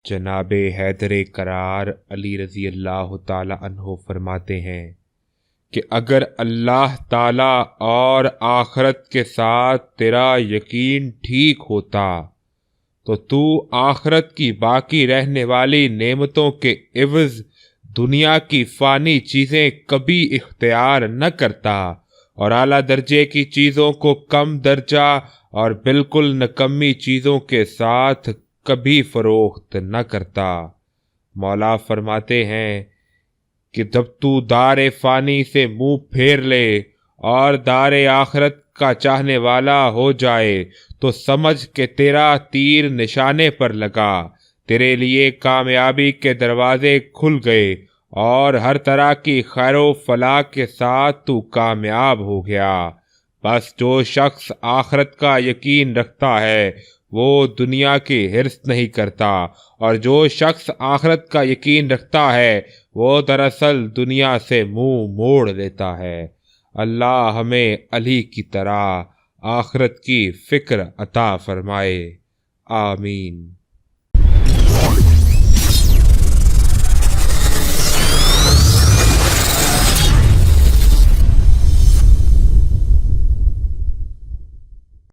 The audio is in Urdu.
جناب حیدر کرار علی رضی اللہ تعالی عنہ فرماتے ہیں کہ اگر اللہ تعالی اور آخرت کے ساتھ تیرا یقین ٹھیک ہوتا تو آخرت کی باقی رہنے والی نعمتوں کے عوض دنیا کی فانی چیزیں کبھی اختیار نہ کرتا اور اعلیٰ درجے کی چیزوں کو کم درجہ اور بالکل نکمی چیزوں کے ساتھ کبھی فروخت نہ کرتا۔ مولا فرماتے ہیں کہ جب تو دار فانی سے منہ پھیر لے اور دار آخرت کا چاہنے والا ہو جائے تو سمجھ کہ تیرا تیر نشانے پر لگا، تیرے لیے کامیابی کے دروازے کھل گئے اور ہر طرح کی خیر و فلاح کے ساتھ تو کامیاب ہو گیا۔ بس جو شخص آخرت کا یقین رکھتا ہے وہ دنیا کی حرص نہیں کرتا، اور جو شخص آخرت کا یقین رکھتا ہے وہ دراصل دنیا سے منہ موڑ لیتا ہے۔ اللہ ہمیں علی کی طرح آخرت کی فکر عطا فرمائے، آمین۔